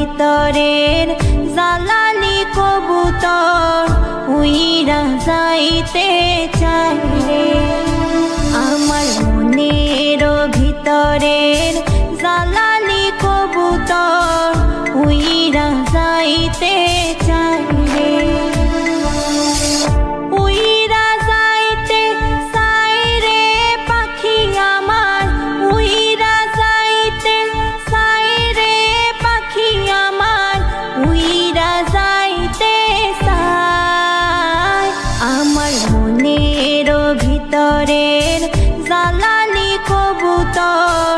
ভিতরের জালালি কবুতর উইরা যাইতে চায় রে। আমার মনের ভিতরের জালালি কবুতর উইরা যাইতে চায় রে। উইরা যাইতে চায় রে পাখি আমার, উইরা যাইতে চায় রে পাখি আমার, উইরা যাইতে চায়। আমার মনের ভিতরের জালালি কবুতর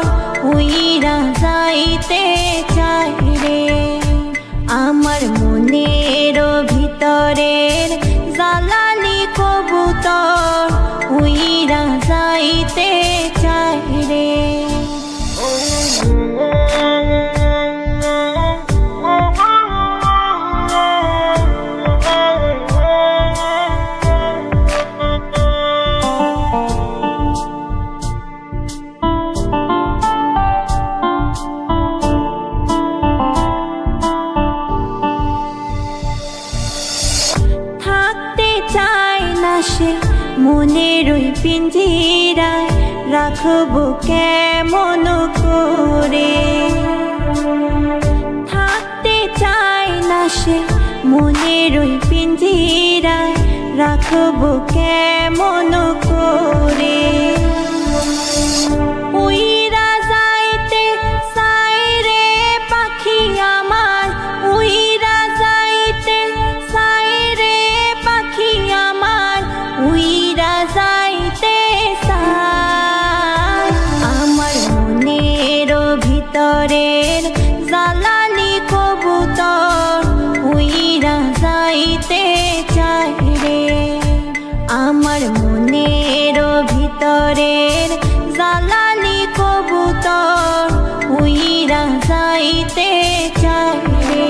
উইরা যাইতে চায় রে। আমার মনের ভিতরের জালালি কবুতর উইরা যাইতে চায় রে। সে মনের ওই পিঞ্জিরায় রাখবো কেমন করে। থাকতে চায় না সে মনের ওই পিঞ্জিরায় রাখবো কেমন করে। উইরা যাইতে চায় রে পাখি আমার, উইরা যাইতে চায় রে পাখি আমার, উইরা যাইতে চায়। আমার মনের ভিতরের জালালি কবুতর উইরা যাইতে চায় রে। আমার মনের ভিতরের জালালি কবুতর উইরা যাইতে চায় রে।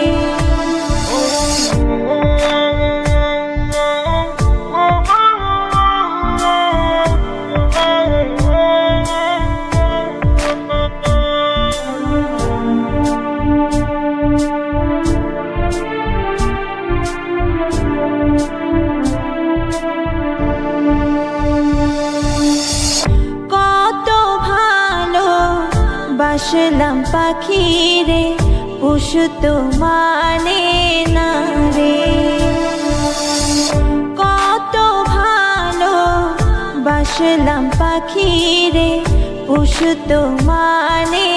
বাসলাম পাখি রে পশু তো মানে না রে। কত ভালো বাসলাম পাখি রে পশু তো মানে